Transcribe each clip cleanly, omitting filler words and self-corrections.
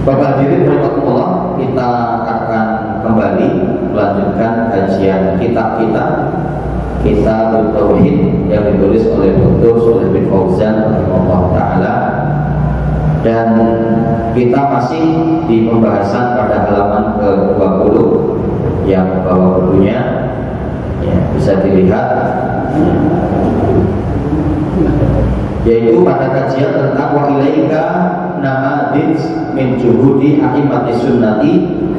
Bapak hadirin rahimakumullah, kita akan kembali melanjutkan kajian kitab Tauhid yang ditulis oleh Dr. Shalih bin Fauzan rahimahullah taala, dan kita masih di pembahasan pada halaman ke-20 yang bawah bukunya, ya, bisa dilihat, yaitu pada kajian tentang wa ilaika namadij min juhudi a'immati sunnati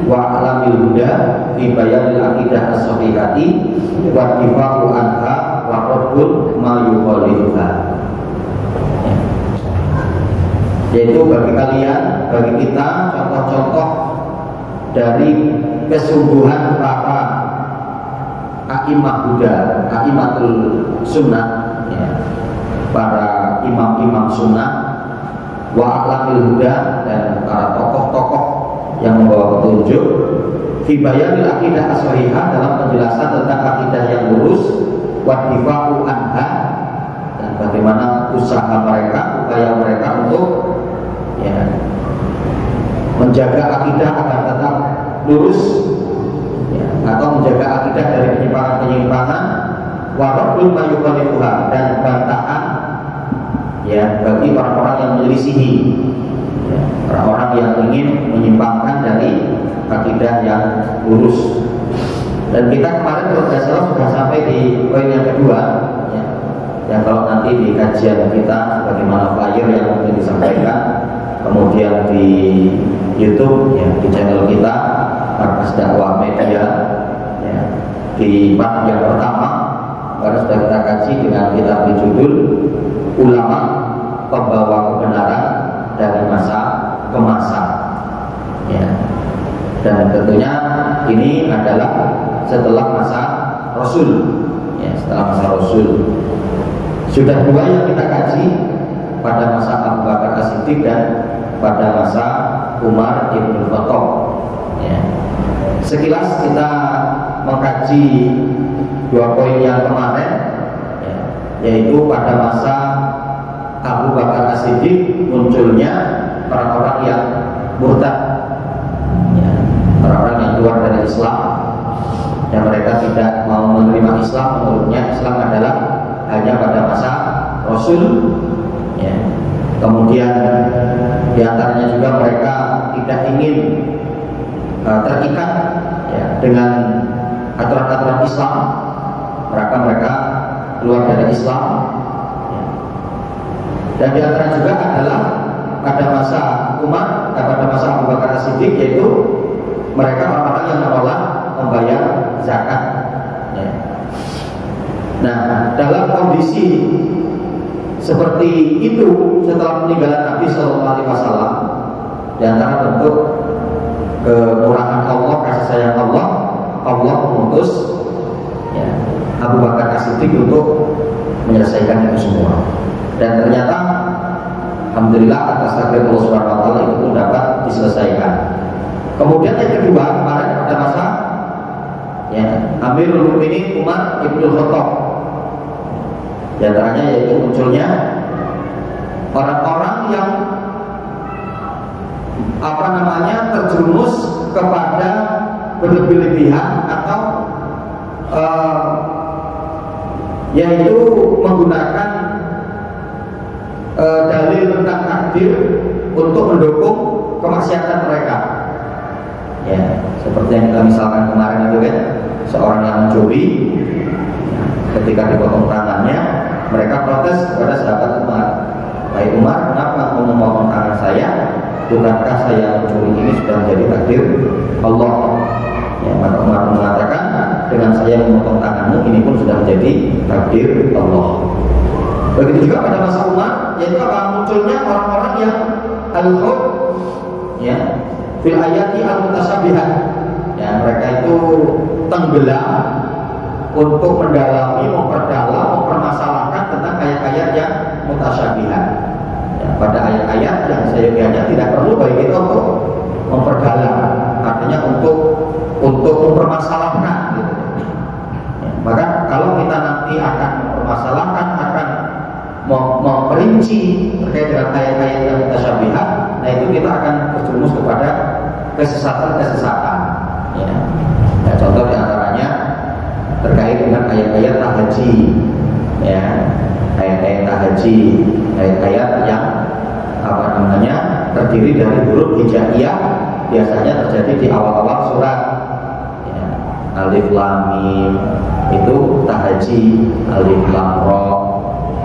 wa alamil huda fi bayanil aqidah as-sahihati wa difa'u anha wa raddul ma yukhalifuha. Yaitu bagi kalian, bagi kita, contoh-contoh dari kesungguhan para a'immah huda, a'immatul sunnah, ya, para imam-imam sunnah, wa alamil huda, dan para tokoh-tokoh yang membawa petunjuk, fi bayanil aqidah as-sahihah, dalam penjelasan tentang akidah yang lurus, wa difa'u anha, dan bagaimana usaha mereka, upaya mereka untuk, ya, menjaga akidah agar tetap lurus, ya, atau menjaga akidah dari penyimpangan-penyimpangan, wa raddul ma yukhalifuha, dan bantahan, ya, bagi orang-orang yang menyelisihi, ya, orang-orang yang ingin menyimpangkan dari akidah yang lurus. Dan kita kemarin kalau tidak salah sudah sampai di poin yang kedua, ya, yang kalau nanti di kajian kita bagaimana flyer yang mungkin disampaikan, kemudian di YouTube, ya, di channel kita Markas Dakwah Media, ya, di part yang pertama karena sudah kita kaji dengan kitab berjudul Ulama Pembawa Kebenaran dari Masa ke Masa, ya. Dan tentunya ini adalah setelah masa Rasul, ya, setelah masa Rasul. Sudah dua yang kita kaji pada masa Abu Bakar As-Siddiq dan pada masa Umar Ibn Khattab, ya. Sekilas kita mengkaji dua poin yang kemarin, ya, yaitu pada masa Abu Bakar As-Siddiq munculnya orang-orang yang murtad, ya, orang-orang yang keluar dari Islam, dan mereka tidak mau menerima Islam. Menurutnya Islam adalah hanya pada masa Rasul, ya. Kemudian diantaranya juga mereka tidak ingin terikat, ya, dengan aturan-aturan Islam. Mereka keluar dari Islam, ya. Dan diantara juga adalah pada masa Umar, pada masa Abu Bakar As-Siddiq, yaitu mereka orang-orang yang menolak membayar zakat, ya. Nah, dalam kondisi seperti itu setelah peninggalan Nabi SAW, di antara bentuk kemurahan Allah, kasih sayang Allah, Allah mengutus, ya, Abu Bakar As-Siddiq untuk menyelesaikan itu semua. Dan ternyata alhamdulillah atas takdir Allah Subhanahu wa taala itu pun dapat diselesaikan. Kemudian yang kedua, kemarin pada masa, ya, Amirul Mukminin Umar Ibn Khattab, di antaranya yaitu munculnya orang-orang yang terjerumus kepada berlebih-lebihan atau yaitu menggunakan dalil tentang takdir untuk mendukung kemaksiatan mereka, ya, seperti yang kita misalkan kemarin itu kan, seorang yang mencuri, ketika dipotong tangannya, mereka protes kepada sahabat Umar, "Hai Umar, kenapa kamu memotong tangan saya? Bukankah saya mencuri ini sudah menjadi takdir Allah?" Ya, maka Umar mengatakan, dengan saya memotong tanganmu ini pun sudah menjadi takdir Allah. Begitu juga pada masa Umar, yaitu munculnya orang-orang yang al-khawf, ya, fil ayati al-mutasyabihat, ya, mereka itu tenggelam untuk mendalami, memperdalam, mempermasalahkan tentang ayat-ayat yang mutasyabihat, ya, pada ayat-ayat yang seyogianya tidak perlu bagi kita untuk memperdalam, artinya untuk mempermasalahkan, gitu. Ya, maka kalau kita nanti akan mempermasalahkan, akan memperinci terkait dengan ayat-ayat yang mutasyabihat, nah itu kita akan terjerumus kepada kesesatan-kesesatan. Ya. Nah, contoh diantaranya terkait dengan ayat-ayat tahaji, ya, ayat-ayat tahaji, ayat-ayat yang terdiri dari huruf hijaiyah, biasanya terjadi di awal-awal surat. Ya. Alif lam mim itu tahaji, alif lam ra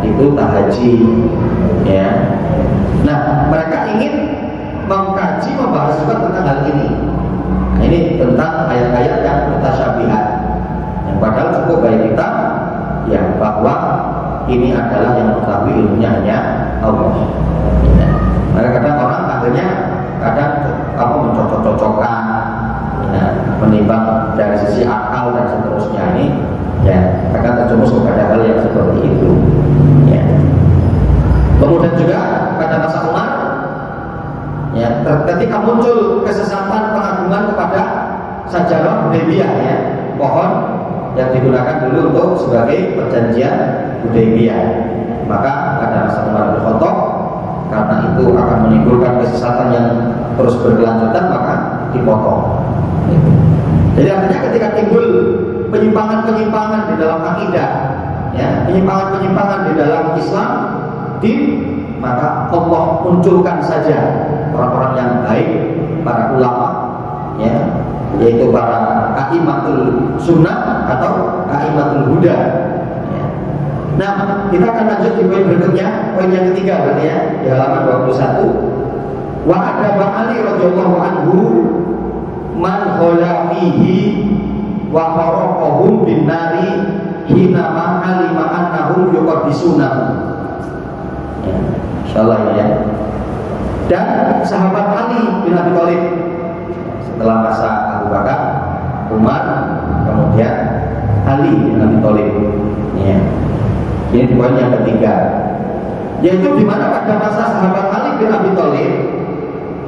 itu tahaji. Ya. Nah, mereka ingin mengkaji, membahas juga tentang hal ini. Nah, ini tentang ayat-ayat yang mutasyabihat. Yang padahal cukup bagi kita ya bahwa ini adalah yang mengetahui ilmunya hanya Allah. Ya. Maka kadang orang akhirnya mencocok-cocokkan, ya, menimbang dari sisi akal dan seterusnya ini, ya akan terjerumus kepada hal yang seperti itu. Ya. Kemudian juga pada masa Umar, ya, ketika muncul kesesatan pengagungan kepada Syajarah Hudaybiyah, ya, pohon yang digunakan dulu untuk sebagai perjanjian Hudaybiyah, maka pada masa Umar bin Khattab, karena itu akan menimbulkan kesesatan yang terus berkelanjutan, maka dipotong. Jadi artinya ketika timbul penyimpangan-penyimpangan di dalam akidah, ya, penyimpangan-penyimpangan di dalam Islam, maka Allah munculkan saja orang-orang yang baik, para ulama, ya, yaitu para a'immatul sunnah atau a'immatul huda. Ya. Nah, kita akan lanjut di poin berikutnya, poin yang ketiga berarti ya, di halaman 21. Wa adaba Ali radhiyallahu anhu man khala fihi wa qaraqahum bin nari hina ma alima annahum yuqaddisuna. Ya, insyaallah ini ya. Dan sahabat Ali bin Abi Thalib setelah masa Abu Bakar, Umar, kemudian Ali bin Abi Thalib. Ya. Ini poin yang ketiga, yaitu di mana pada masa sahabat Ali bin Abi Thalib,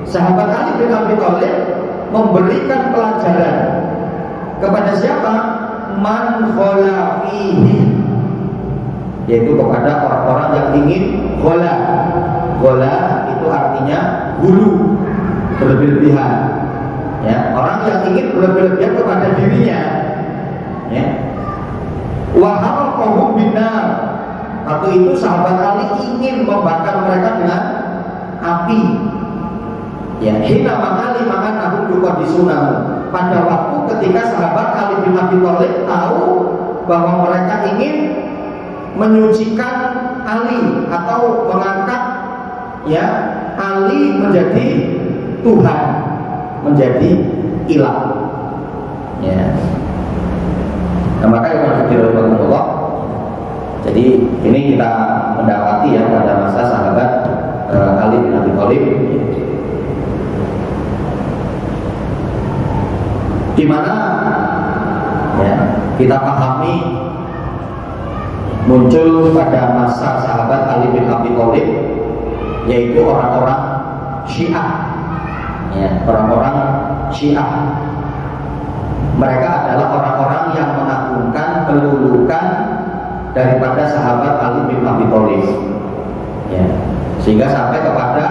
sahabat Ali bin Abi Thalib memberikan pelajaran kepada siapa? Man khala fihi, yaitu kepada orang-orang yang ingin ghala. Ghala itu artinya hulu, berlebihan. Ya, orang yang ingin berlebihan kepada dirinya. Ya. Wa haraqahum binar. Waktu itu sahabat Ali ingin membakar mereka dengan api. Ya, hina ma'ali makan aku juga disunam. Pada waktu ketika sahabat Ali bin Abi Thalib tahu bahwa mereka ingin menyucikan Ali atau mengangkat, ya, Ali menjadi Tuhan, menjadi ilah. Ya. Nah, maka itu Allah. Jadi ini kita mendapati ya pada masa sahabat Ali bin Abi Thalib, di mana ya, kita pahami muncul pada masa sahabat Ali bin Abi Thalib, yaitu orang-orang Syiah, ya, orang-orang Syiah. Mereka adalah orang-orang yang mengagungkan kelulukan daripada sahabat Ali bin Abi Thalib, ya, sehingga sampai kepada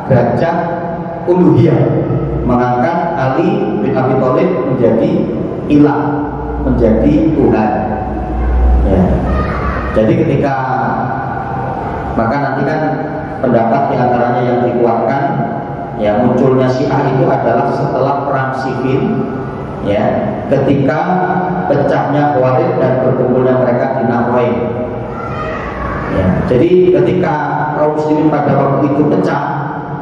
derajat uluhiyah, mengangkat Ali bin Abi Thalib menjadi ilah, menjadi Tuhan. Ya. Jadi ketika maka nanti kan pendapat diantaranya yang dikuatkan, ya, munculnya Syiah itu adalah setelah perang Siffin, ya, ketika pecahnya Khawarij dan berkumpulnya mereka di Nahrain. Ya, jadi ketika kaum muslimin pada waktu itu pecah,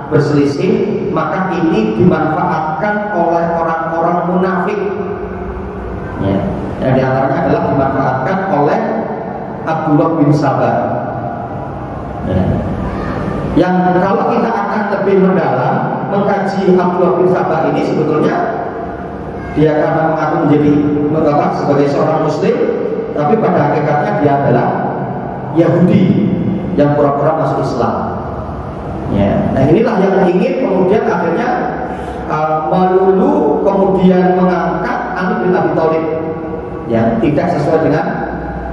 berselisih, maka ini dimanfaatkan oleh orang-orang munafik. Ya, yang diantaranya adalah dimanfaatkan oleh Abdullah bin Sabah. Ya. Yang kalau kita akan lebih mendalam mengkaji Abdullah bin Sabah ini, sebetulnya dia karena mengaku menjadi sebagai seorang Muslim, tapi pada hakikatnya dia adalah Yahudi yang pura-pura masuk Islam. Ya. Nah, inilah yang ingin kemudian akhirnya melulu kemudian mengangkat Ali bin Abi Thalib, yang tidak sesuai dengan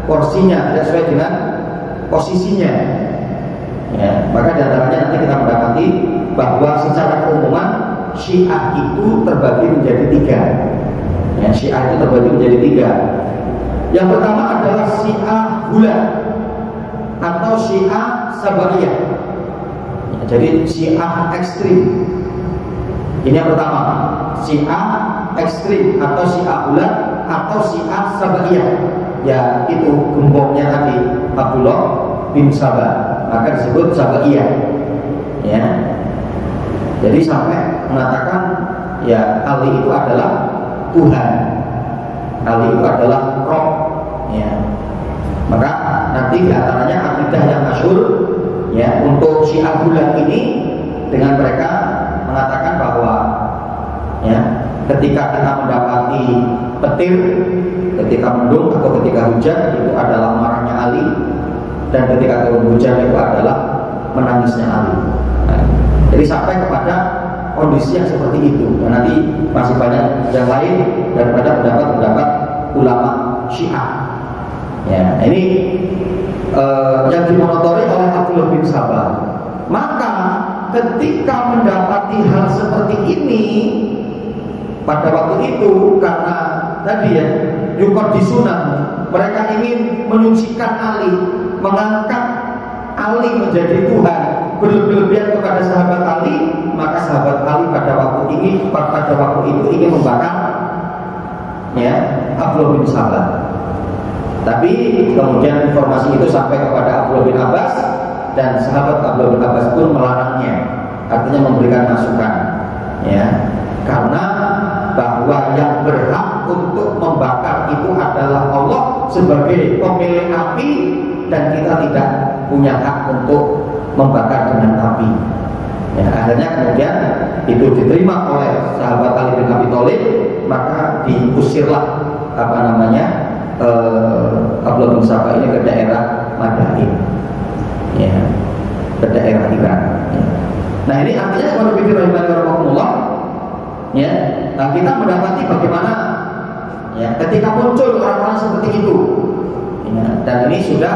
porsinya, tidak sesuai dengan posisinya. Ya, maka diantaranya nanti kita mendapati bahwa secara keumuman Syiah itu terbagi menjadi tiga. Ya, Syiah itu terbagi menjadi tiga. Yang pertama adalah Syiah Hula atau Syiah Sabaiyah. Ya, jadi Syiah ekstrim. Ini yang pertama, Syiah ekstrim atau Syiah Hula atau Syiah Sabaiyah. Ya itu gemboknya tadi Abdullah bin Sabah, maka disebut Sabaiyah. Ya. Jadi sampai mengatakan ya Ali itu adalah Tuhan, Ali itu adalah Roh. Ya. Maka nanti diantaranya akidah yang masyhur ya untuk Syiah Hula ini dengan mereka mengatakan bahwa ya ketika kita mendapati petir, ketika mendung atau ketika hujan itu adalah marahnya Ali, dan ketika turun hujan itu adalah menangisnya Ali. Nah, jadi sampai kepada kondisi yang seperti itu. Dan nanti masih banyak yang lain daripada pendapat-pendapat ulama Syiah. Ya, ini yang dimotori oleh Abdullah bin Sabah. Maka ketika mendapati hal seperti ini pada waktu itu, karena tadi ya yuqaddisuna, mereka ingin menyucikan Ali, mengangkat Ali menjadi Tuhan, berlebihan kepada sahabat Ali, maka sahabat Ali pada waktu itu ingin membakar ya Abdullah bin Sabah. Tapi kemudian informasi itu sampai kepada Abdullah bin Abbas, dan sahabat Abdullah bin Abbas pun melarangnya, artinya memberikan masukan ya, karena bahwa yang berhak untuk membakar itu adalah Allah sebagai pemilik api, dan kita tidak punya hak untuk membakar dengan api. Ya, akhirnya kemudian itu diterima oleh sahabat Ali bin Abi Thalib, maka diusirlah Abdullah bin Sabah ini ke daerah Madain, ya, ke daerah Iran. Ya. Nah ini artinya kalau pikir rahimahullah, ya, nah kita mendapati bagaimana ya ketika muncul orang-orang seperti itu. Ya, dan ini sudah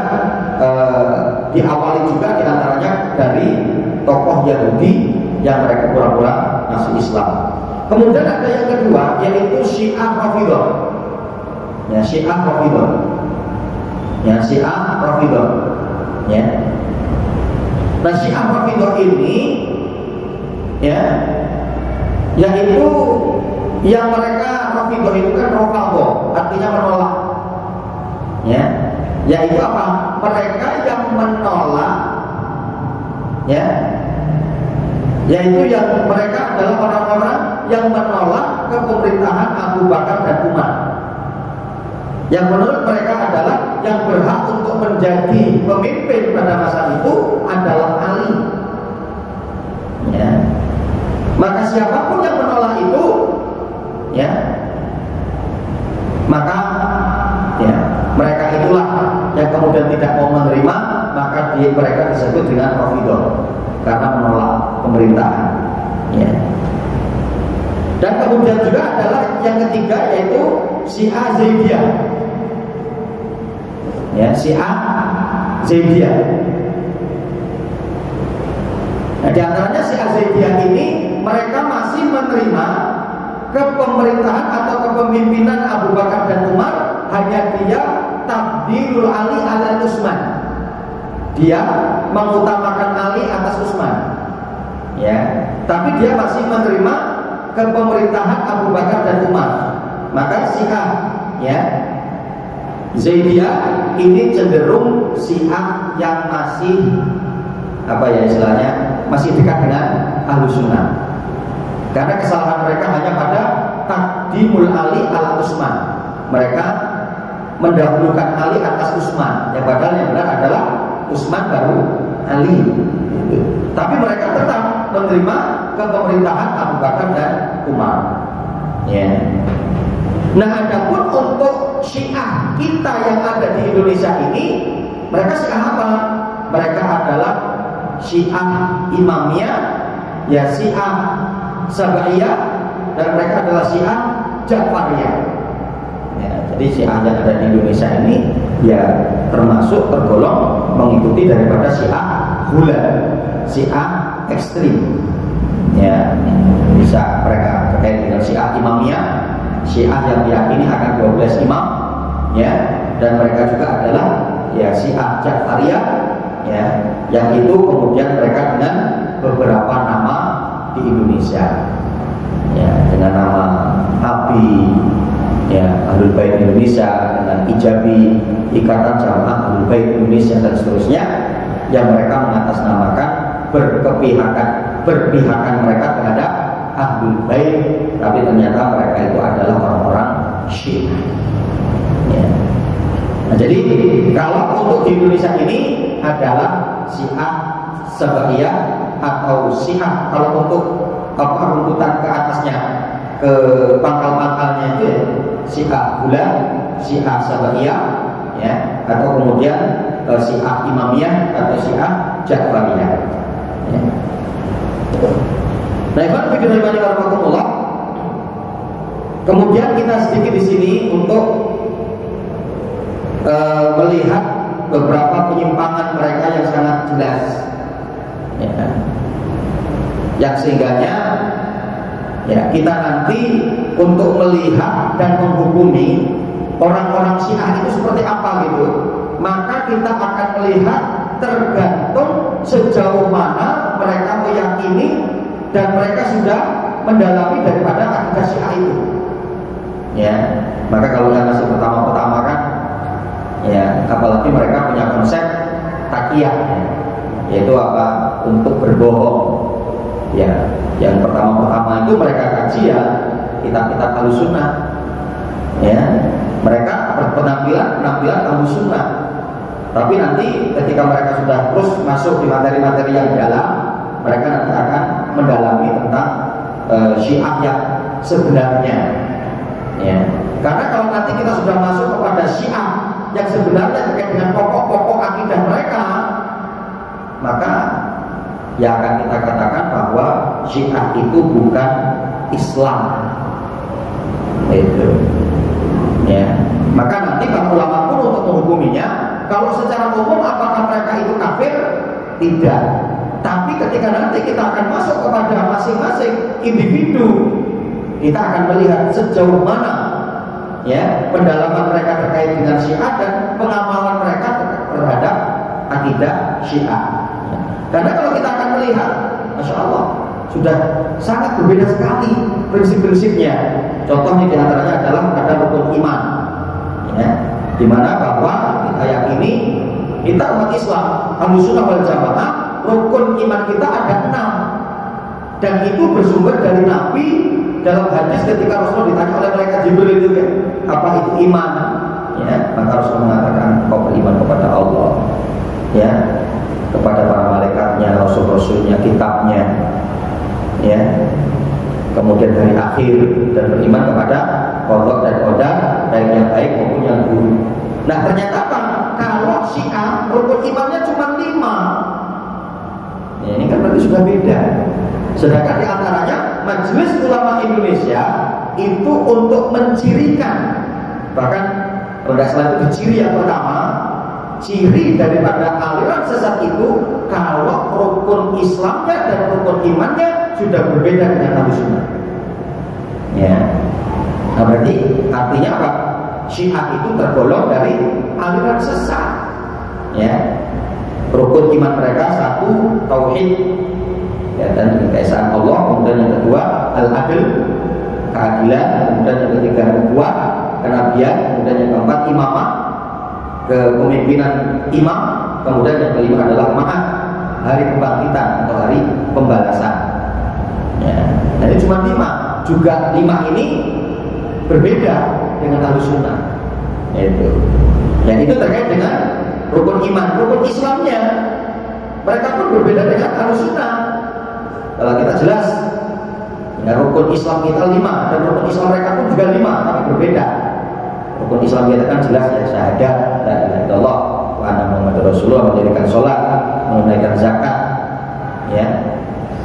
diawali juga diantaranya dari tokoh Yahudi yang mereka pura-pura masuk Islam. Kemudian ada yang kedua, yaitu Syiah Rafidhah. Ya, Syiah Rafidhah. Ya, Syiah Rafidhah. Ya. Nah, Syiah Rafidhah ini ya, yaitu yang mereka Rafidhah itu kan Rafidhah, artinya menolak. Ya, yaitu apa? Mereka yang menolak, ya, yaitu yang mereka adalah orang-orang yang menolak kepemerintahan Abu Bakar dan Umar. Yang menurut mereka adalah yang berhak untuk menjadi pemimpin pada masa itu adalah Ali. Ya, maka siapapun yang menolak itu, ya, maka ya mereka itulah yang kemudian tidak mau menerima, maka mereka disebut dengan Rafidhah karena menolak pemerintahan. Ya. Dan kemudian juga adalah yang ketiga, yaitu Syiah Zaidiyah. Ya, Syiah Zaidiyah. Nah, di antaranya Syiah Zaidiyah ini mereka masih menerima kepemerintahan atau kepemimpinan Abu Bakar dan Umar, hanya dia tabdilul Ali ala Utsman. Dia mengutamakan Ali atas Utsman. Ya, tapi dia masih menerima kepemerintahan Abu Bakar dan Umar. Maka Syiah ya Zaidiyah ini cenderung Syiah yang masih istilahnya masih dekat dengan Ahlus Sunnah. Karena kesalahan mereka hanya pada takdimul Ali ala Utsman. Mereka mendahulukan Ali atas Utsman. Yang padahal yang benar adalah Utsman baru Ali. Gitu. Tapi mereka tetap menerima kepemerintahan Abu Bakar dan Umar. Ya. Nah, adapun untuk Syiah kita yang ada di Indonesia ini, mereka Syiah apa? Mereka adalah Syiah Imamiyah, ya Syiah Sabaiyah, dan mereka adalah Syiah Ja'fariyah. Ya, jadi Syiah yang ada di Indonesia ini ya termasuk tergolong mengikuti daripada Syiah Hula, Syiah ekstrim. Ya, bisa mereka terkait dengan Syiah Imamiyah, Syiah yang diyakini akan 12 imam, ya, dan mereka juga adalah ya Syiah Ja'fariyah, ya, yang itu kemudian mereka dengan beberapa nama di Indonesia, ya, dengan nama ABI, ya, Ahlul Bait Indonesia, dengan Ijabi, Ikatan Jamaah Ahlul Bait Indonesia, dan seterusnya, yang mereka mengatasnamakan berpihakan mereka terhadap Ahlul Bait, tapi ternyata mereka itu adalah orang-orang Syiah. Ya. Nah, jadi kalau untuk di Indonesia ini adalah Syiah Sabaiyah atau Syiah, kalau untuk runtutan ke atasnya, ke pangkal-pangkalnya itu ya, Syiah Gula, Syiah Sabaiyah, ya, atau kemudian Syiah Imamiyah atau Syiah Ja'fariyah. Ya. Nah, ikhwan fillah warahmatullah. Kemudian kita sedikit di sini untuk melihat beberapa penyimpangan mereka yang sangat jelas, ya, yang sehingganya ya kita nanti untuk melihat dan menghukumi orang-orang Syiah itu seperti apa gitu, maka kita akan melihat tergantung sejauh mana mereka meyakini dan mereka sudah mendalami daripada akidah Syiah itu. Ya, maka kalau yang masih pertama-pertama kan, ya, apalagi mereka punya konsep takiyah, yaitu apa? Untuk berbohong. Ya, yang pertama-pertama itu mereka kaji ya kitab-kitab Ahlussunnah. Ya, mereka berpenampilan Ahlussunnah. Tapi nanti ketika mereka sudah terus masuk di materi-materi yang dalam, mereka nanti akan mendalami tentang Syiah yang sebenarnya. Ya. Karena kalau nanti kita sudah masuk kepada Syiah yang sebenarnya terkait dengan pokok-pokok akidah mereka, maka ya akan kita katakan bahwa Syiah itu bukan Islam. Itu. Ya. Maka nanti kalau ulama pun untuk menghukuminya, kalau secara umum apakah mereka itu kafir? Tidak. Tapi ketika nanti kita akan masuk kepada masing-masing individu, kita akan melihat sejauh mana ya pendalaman mereka terkait dengan Syiah dan pengamalan mereka terhadap akidah Syiah. Karena kalau kita akan melihat, Masya Allah, sudah sangat berbeda sekali prinsip-prinsipnya. Contohnya diantaranya adalah ada rukun iman, ya, dimana bahwa kita yakini kita umat Islam Ahlussunnah wal Jamaah, rukun iman kita ada 6, dan itu bersumber dari Nabi. Dalam hadis ketika Rasul ditanya oleh malaikat Jibril itu ya, apa itu iman? Ya, maka Rasul mengatakan kau beriman kepada Allah, ya, kepada para malaikatnya, rasul-rasulnya, kitabnya, ya, kemudian hari akhir, dan beriman kepada qada dan qadar, baik yang baik maupun yang buruk. Nah, ternyata apa? Kalau Syiah rukun imannya cuma 5. Ya, ini kan berarti sudah beda. Sedangkan di antaranya Majelis Ulama Indonesia itu untuk mencirikan, bahkan berdasarkan itu ciri yang pertama, ciri daripada aliran sesat itu kalau rukun Islamnya dan rukun imannya sudah berbeda dengan Ahlussunnah. Ya, nah berarti artinya apa? Syiah itu tergolong dari aliran sesat. Ya, rukun iman mereka 1 tauhid, ya, dan keesaan Allah, kemudian yang kedua al-adl, keadilan, kemudian yang ketiga nubuwah, kenabian, kemudian yang keempat imamah, kepemimpinan imam, kemudian yang kelima adalah ma'ad, hari kebangkitan atau hari pembalasan. Ya, nah ini cuma 5, juga 5 ini berbeda dengan Ahlussunnah. Itu, dan itu terkait dengan rukun iman. Rukun Islamnya mereka pun berbeda dengan Ahlussunnah. Kalau kita jelas, ya, rukun Islam kita 5 dan rukun Islam mereka pun juga 5, tapi berbeda. Rukun Islam kita kan jelas ya, syahadat, la ilaha illallah wa anna Muhammadar Rasulullah, mendirikan sholat, menunaikan zakat, ya,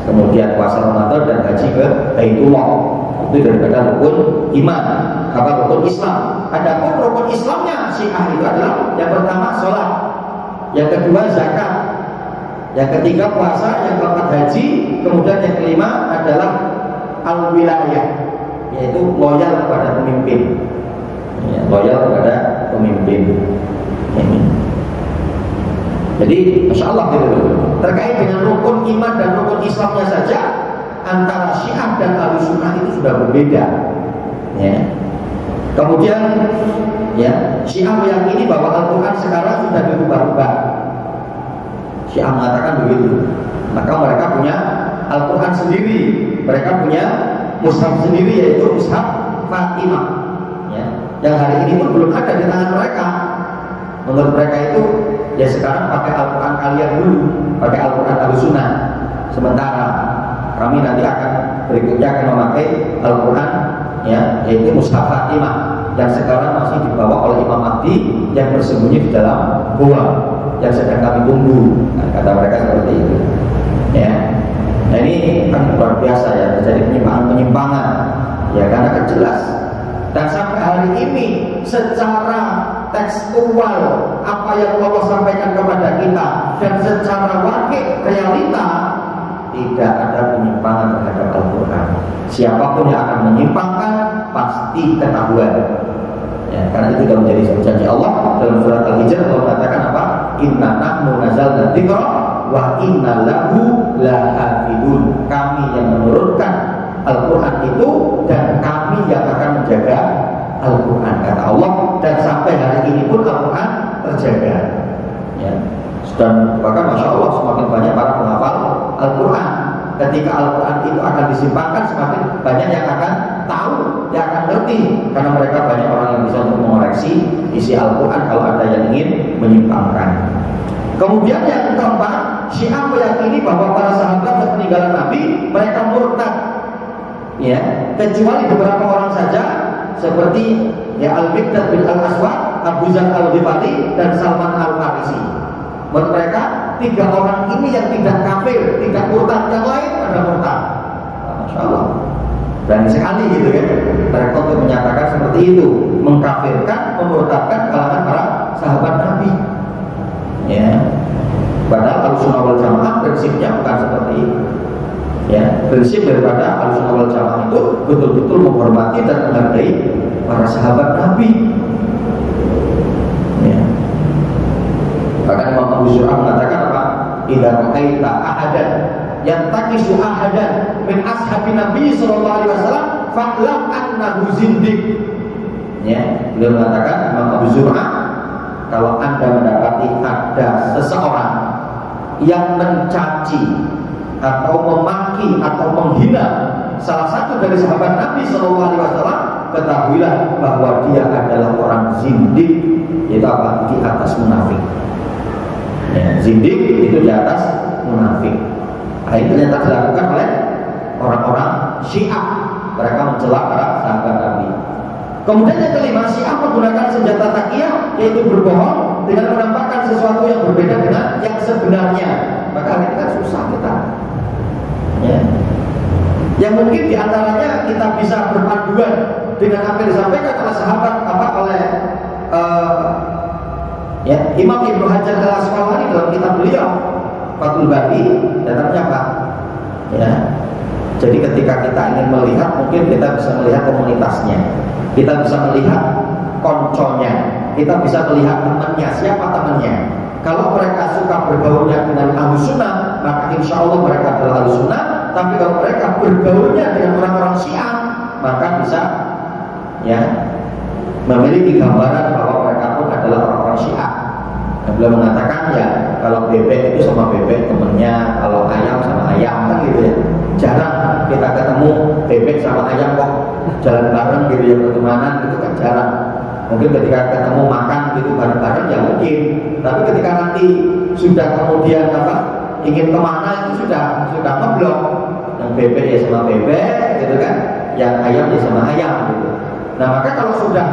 kemudian puasa Ramadan dan haji ke Baitullah. Itu daripada rukun iman, apa rukun Islam. Adapun rukun Islamnya Syiah itu adalah yang pertama sholat, yang kedua zakat, Yang ketiga puasa, yang keempat haji, kemudian yang kelima adalah al-wilayah, yaitu loyal kepada pemimpin. Ya, loyal kepada pemimpin. Ini. Jadi, Masya Allah gitu. Terkait dengan rukun iman dan rukun Islamnya saja, antara Syiah dan Ahlussunnah itu sudah berbeda. Ya. Kemudian, ya, Syiah meyakini bahwa Al-Quran sekarang sudah dirubah-rubah. Syiah mengatakan begitu. Maka mereka punya Al-Quran sendiri, mereka punya mushaf sendiri, yaitu mushaf Fatimah. Ya. Yang hari ini pun belum ada di tangan mereka. Menurut mereka itu, ya sekarang pakai Al-Quran kalian dulu, pakai Al-Quran Ahlussunnah. Sementara kami nanti berikutnya akan memakai Al-Quran, ya, yaitu mushaf Fatimah, yang sekarang masih dibawa oleh Imam Mahdi yang bersembunyi di dalam gua, yang sedang kami tunggu. Nah, kata mereka seperti itu. Ya, nah ini kan luar biasa ya, terjadi penyimpangan. Ya, karena jelas. Dan sampai hari ini secara tekstual apa yang Allah sampaikan kepada kita dan secara wakil realita tidak ada penyimpangan terhadap Al-Quran. Siapapun yang akan menyimpangkan pasti ketahuan. Ya, karena itu sudah menjadi janji Allah dalam surat Al-Hijr. Allah mengatakan apa? Inna nahnu nazzalna dzikra wa inna lahu lahafidun. Kami yang menurunkan Al-Quran itu dan kami yang akan menjaga Al-Quran, kata Allah. Dan sampai hari ini pun Al-Quran terjaga. Ya. Dan bahkan Masya Allah semakin banyak para penghafal Al-Quran. Ketika Al-Quran itu akan disimpangkan, semakin banyak yang akan tahu, yang akan ngerti. Karena mereka banyak orang yang bisa untuk mengoreksi isi Al-Quran kalau ada yang ingin menyimpangkan. Kemudian yang keempat, Syiah meyakini bahwa para sahabat peninggalan Nabi mereka murtad. Ya, kecuali beberapa orang saja seperti ya Al-Miqdad bin Al-Aswad, Abu Zar Al-Ghifari dan Salman Al-Farisi. Menurut mereka 3 orang ini yang tidak kafir, tidak murtad, yang lain ada murtad. Masya Allah, berani sekali gitu kan mereka untuk menyatakan seperti itu, mengkafirkan, memurtadkan kalangan para sahabat Nabi. Ya, padahal Ahlussunnah wal Jamaah prinsipnya bukan seperti itu. Ya, prinsip daripada Ahlussunnah wal Jamaah itu betul-betul menghormati dan menghargai para sahabat Nabi. Ya. Bahkan Imam Abu Zur'ah mengatakan apa? Idza ra'aita ahadan yantaqisu ahadan min ashabin Nabi sallallahu alaihi wasallam fa'lam annahu zindiq. Ya, beliau mengatakan Imam Abu Zur'ah, kalau Anda mendapati ada seseorang yang mencaci atau memaki atau menghina salah satu dari sahabat Nabi SAW, ketahuilah bahwa dia adalah orang zindik, yaitu apa? Di atas munafik. Ya, zindik itu di atas munafik. Nah, ini ternyata dilakukan oleh orang-orang Syiah. Mereka mencela para sahabat Nabi. Kemudian yang kelima, Syiah menggunakan senjata taqiyah, yaitu berbohong dengan menampakkan sesuatu yang berbeda dengan yang sebenarnya. Maka hari ini kan susah kita. Ya. Yang mungkin diantaranya kita bisa berpanduan dengan apa yang disampaikan oleh sahabat oleh ya, Imam Ibnu Hajar Al-Asqalani dalam kitab beliau Fathul Bari, datangnya apa? Ya. Jadi ketika kita ingin melihat, mungkin kita bisa melihat komunitasnya, kita bisa melihat konconya, kita bisa melihat temannya, siapa temannya. Kalau mereka suka bergaulnya dengan Ahlussunnah, maka insya Allah mereka adalah Ahlussunnah. Tapi kalau mereka bergaulnya dengan orang-orang Syiah, maka bisa ya memiliki gambaran bahwa mereka pun adalah orang-orang Syiah. Nah, beliau mengatakan ya kalau bebek itu sama bebek temennya, kalau ayam sama ayam, kan gitu ya. Jarang kita ketemu bebek sama ayam kok jalan bareng gitu ya, pertemanan gitu kan jarang. Mungkin ketika ketemu makan gitu bareng-bareng ya mungkin, tapi ketika nanti sudah kemudian ingin kemana itu sudah ngeblok. Yang bebek ya sama bebek gitu kan, yang ayam ya sama ayam gitu. Nah maka kalau sudah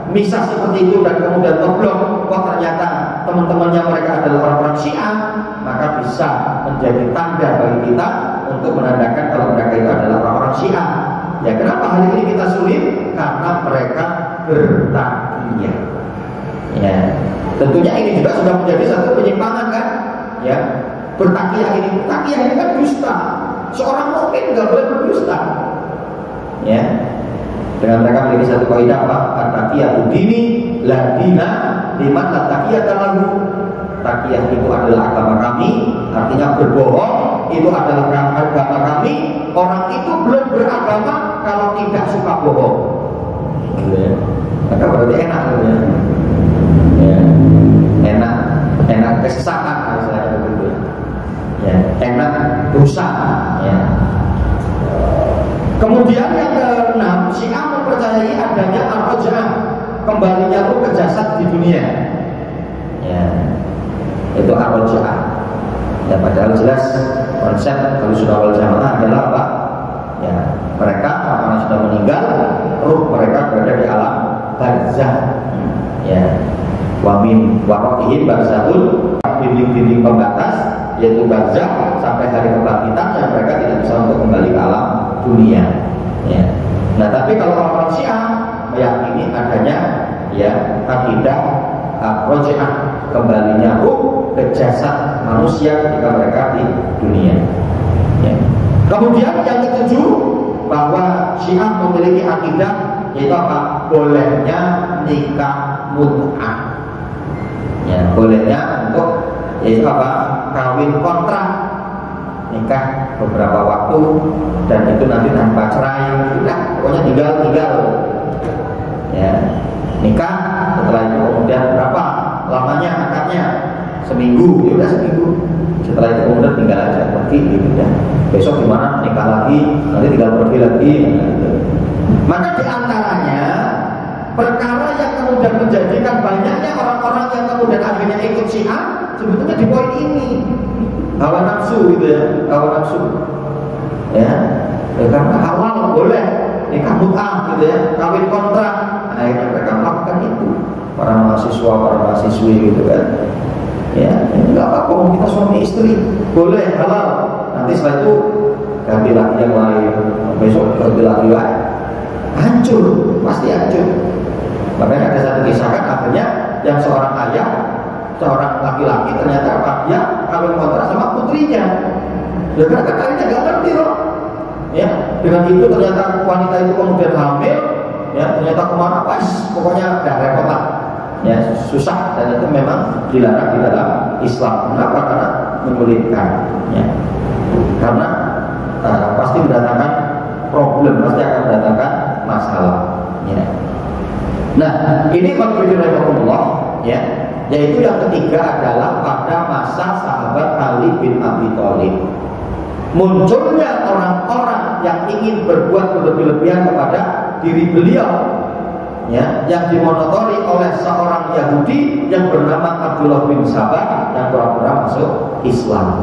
misah seperti itu dan kemudian ngeblok, kok ternyata teman-temannya mereka adalah orang-orang Syiah, maka bisa menjadi tanda bagi kita untuk menandakan kalau mereka itu adalah orang-orang Syiah. Ya kenapa hari ini kita sulit? Karena mereka bertakiyah. Ya, tentunya ini juga sudah menjadi satu penyimpangan kan? Ya, bertakiyah ini kan dusta. Seorang mukmin nggak boleh berdusta. Ya, dengan mereka memiliki satu kaidah apa? At-taqiyatu dini la dina liman la taqiyata lahu. Taqiyah itu adalah agama kami, artinya berbohong itu adalah agama kami. Orang itu belum beragama kalau tidak suka bohong. Ya. Maka berarti enak ya. Ya. Enak kesesatan misalnya begitu. Ya, enak dosa. Ya. Kemudian yang keenam, Syiah mempercayai adanya ar-raj'ah, kembalinya ruh ke jasad di dunia. Ya. Itu ar-raj'ah. Ya, padahal jelas konsep Ahlussunnah wal Jamaah adalah apa? Ya, mereka karena sudah meninggal, ruh mereka berada di alam barzah. Ya. Wa min wara'ihim barzakhun, dinding-dinding pembatas yaitu barzah sampai hari kebangkitan yang mereka tidak bisa untuk kembali ke alam dunia. Ya. Nah, tapi kalau orang Syiah meyakini adanya ya akidah raj'ah, kembalinya ruh ke jasad manusia ketika mereka di dunia. Ya. Kemudian yang ketujuh, bahwa Syiah memiliki akidah yaitu apa? Bolehnya nikah mut'ah. Ya, bolehnya untuk yaitu apa? Kawin kontrak, nikah beberapa waktu dan itu nanti tanpa cerai, udah pokoknya tinggal. Ya, nikah setelah itu kemudian berapa lamanya akadnya? Seminggu, ya udah seminggu. Setelah itu kemudian tinggal aja pergi gitu ya. Besok gimana nikah lagi, nanti tinggal pergi lagi. Gitu. Maka diantaranya perkara yang kemudian menjadikan banyaknya orang-orang yang kemudian akhirnya ikut Syiah sebetulnya di poin ini, hawa nafsu gitu ya, hawa nafsu. Ya, karena halal boleh nikah mut'ah gitu ya, kawin kontrak. Akhirnya mereka melakukan itu. Para mahasiswa, para mahasiswi gitu kan. Ya, enggak apa-apa, kita suami istri boleh halal. Nanti setelah itu ganti lagi yang lain, besok ganti lagi lain, hancur, pasti hancur. Makanya ada satu kisah kan akhirnya yang seorang ayah, seorang laki-laki ternyata apa? Dia kawin kontrak sama putrinya. Ya karena kakaknya nggak ngerti loh. Ya, dengan itu ternyata wanita itu kemudian hamil. Ya, ternyata kemana? Pas, pokoknya udah repot lah. Ya, susah dan itu memang dilarang di dalam Islam. Kenapa? Karena menyulitkan. Ya. Karena pasti mendatangkan problem, pasti akan mendatangkan masalah. Ya. Nah, ini Alhamdulillah, ya, yaitu yang ketiga adalah pada masa sahabat Ali bin Abi Thalib munculnya orang-orang yang ingin berbuat berlebih-lebihan kepada diri beliau, ya, yang dimonotori oleh seorang Yahudi yang bernama Abdullah bin Sabah yang pura-pura masuk Islam.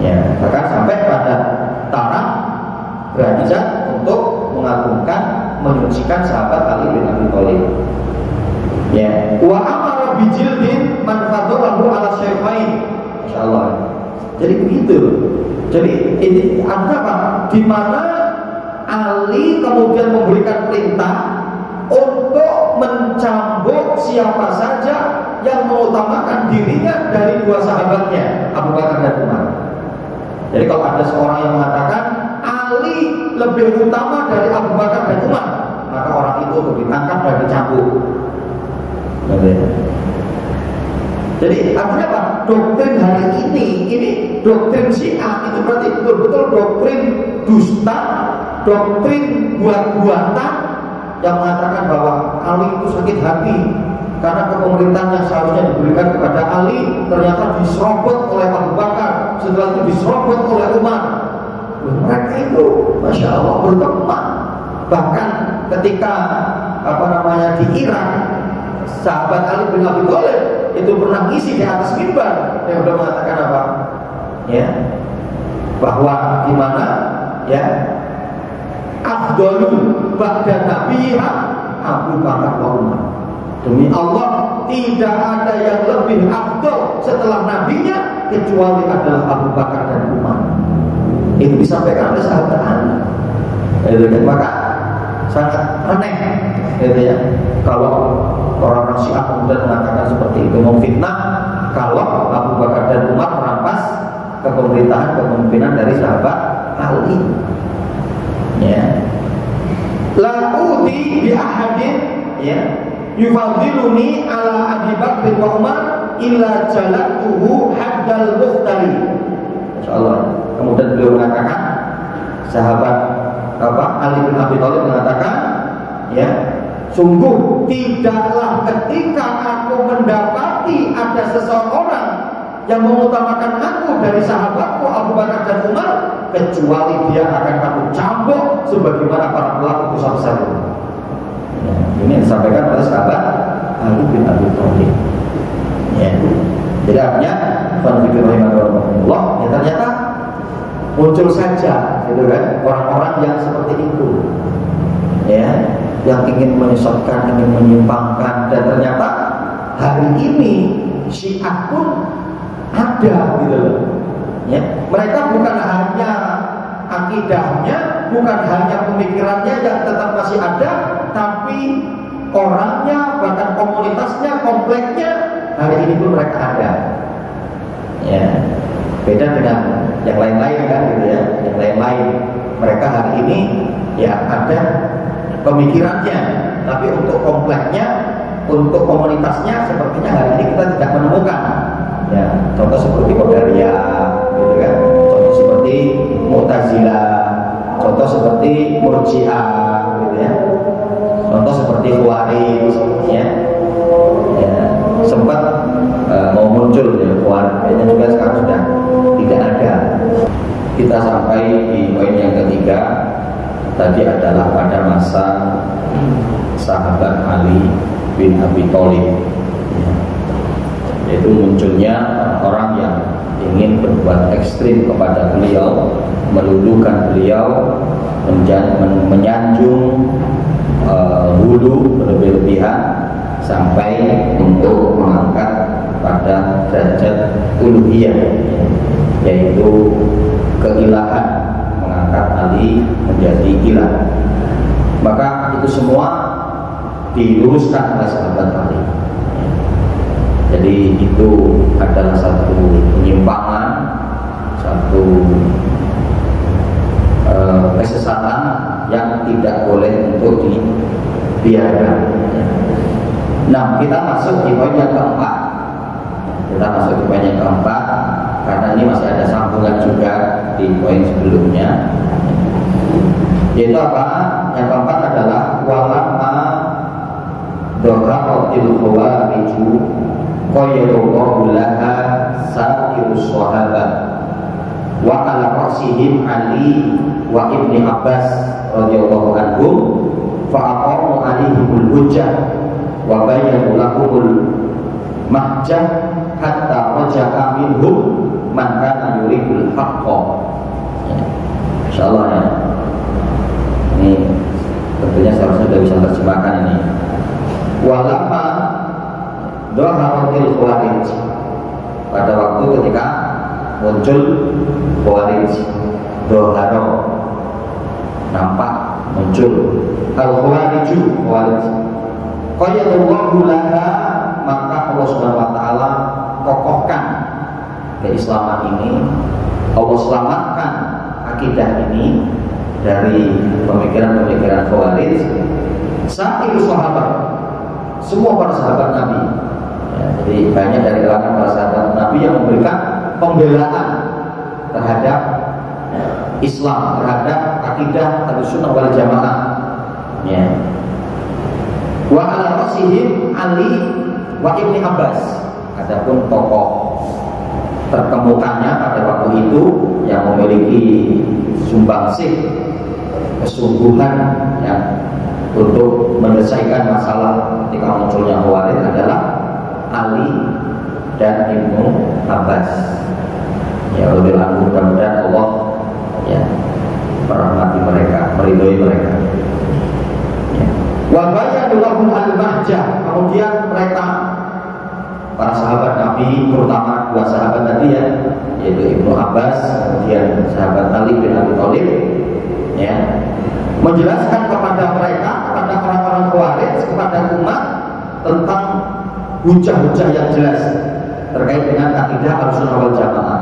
Ya, bahkan sampai pada taraf derajat untuk mengagungkan, menyucikan sahabat Ali bin Abi Thalib. Ya, wa amara bijildin man fadalahu ala syaifain. Masyaallah. Jadi begitu. Jadi ini apa? Di mana Ali kemudian memberikan perintah untuk mencambuk siapa saja yang mengutamakan dirinya dari dua sahabatnya, Abu Bakar dan Umar. Jadi kalau ada seorang yang mengatakan Ali lebih utama dari Abu Bakar dan Umar, maka orang itu untuk ditangkap dan dicambuk. Jadi artinya apa? Doktrin hari ini doktrin Syiah itu berarti betul-betul doktrin dusta, doktrin buat-buatan yang mengatakan bahwa Ali itu sakit hati karena kepemerintahan yang seharusnya diberikan kepada Ali ternyata diserobot oleh Abu Bakar, setelah itu diserobot oleh Umar. Mereka itu, masya Allah, berkembang. Bahkan ketika di Irak, sahabat Ali bin Abi Thalib itu pernah ngisi di atas mimbar yang sudah mengatakan apa? Ya, bahwa di mana ya afdhalu ba'da nabiyha Abu Bakar wa Umar. Demi Allah, tidak ada yang lebih afdal setelah nabinya kecuali adalah Abu Bakar dan Umar. Itu disampaikan oleh sahabat Ali. Itu kan, maka sangat aneh, gitu ya. Kalau orang-orang Syiah kemudian mengatakan seperti itu, memfitnah kalau Abu Bakar dan Umar merampas kepemimpinan dari sahabat Ali. Ya. La uti bi ahadin ya yufadiluni ala Abi Bakr wa Umar illa jalatuhu haddal muhtali. Insyaallah. Kemudian beliau mengatakan, sahabat Ali bin Abi Thalib mengatakan, ya, sungguh tidaklah ketika aku mendapati ada seseorang yang mengutamakan aku dari sahabatku Abu Bakar dan Umar, kecuali dia akan aku cambuk sebagaimana para pelaku dosa besar itu. Ya, ini yang disampaikan oleh sahabat Ali bin Abi Thalib. Ya. Jadi artinya, Allah, ya ternyata muncul saja, gitu kan, orang-orang yang seperti itu, ya, yang ingin menyesatkan, ingin menyimpangkan, dan ternyata hari ini Syiah pun ada, gitu loh. Ya, mereka bukan hanya akidahnya, bukan hanya pemikirannya yang tetap masih ada, tapi orangnya, bahkan komunitasnya, kompleknya hari ini pun mereka ada. Ya, beda dengan yang lain-lain kan, gitu ya. Yang lain-lain mereka hari ini ya ada pemikirannya, tapi untuk kompleknya, untuk komunitasnya sepertinya hari ini kita tidak menemukan. Ya, contoh seperti Qadariyah, gitu kan. Contoh seperti Mu'tazilah, contoh seperti Murji'ah, gitu ya. Contoh seperti Khawarij, ya. Ya, sempat mau muncul ya Khawarij, juga sekarang sudah tidak ada. Kita sampai di poin yang ketiga. Tadi adalah pada masa sahabat Ali bin Abi Thalib, ya, yaitu munculnya orang yang ingin berbuat ekstrim kepada beliau, meluluhkan beliau, menyanjung hulu berlebih-lebihan sampai untuk mengangkat pada derajat uluhiyah, yaitu keilahan, mengangkat Ali menjadi ilah. Maka itu semua diluruskan oleh sahabat Ali. Jadi itu adalah satu penyimpangan, satu kesesatan yang tidak boleh untuk dibiarkan. Nah, kita masuk di poin yang keempat. Karena ini masih ada sambungan juga di poin sebelumnya. Yaitu apa? Yang keempat adalah walamma dharatil khawariju qayyadallahu laha sairus sahabat wa ala rasihim Ali wa Ibni Abbas radhiyallahu anhum fa aqamu alaihimul hujjah wa bayyanu lahumul mahjah hatta raja'a minhum man kana yuridul haqqa. Insyaallah ya. Ini tentunya seharusnya sudah bisa terjemahkan ini. Walamma dhaharatil khawarij, pada waktu ketika muncul khawarij, dhahara nampak muncul, al-khawariju khawarij, qayyadallahu laha, maka Allah Subhanahu wa taala kokohkan keislaman ini, Allah selamatkan akidah ini dari pemikiran-pemikiran khawarij. Sa'ir sahabat, semua para sahabat Nabi, ya, jadi banyak dari kalangan para sahabat Nabi yang memberikan pembelaan terhadap Islam, terhadap akidah Ahlussunnah wal Jamaah, ya. Wa ala rasihim Ali wa Ibni Abbas, adapun tokoh terkemukannya pada waktu itu yang memiliki sumbangsih kesungguhan yang untuk menyelesaikan masalah ketika munculnya Khawarij adalah Ali dan Ibnu Abbas. Ya, lebih lanjut, mudah-mudahan Allah ya merahmati mereka, meridhoi mereka. Wa bayyana lahum al-mahjah, kemudian mereka para sahabat Nabi, terutama dua sahabat tadi ya, yaitu Ibnu Abbas, kemudian sahabat Ali bin Abi Thalib, ya, menjelaskan kepada mereka, kepada orang-orang Khawarij, kepada umat tentang hujah-hujah yang jelas terkait dengan akidah Ahlussunnah wal Jamaah.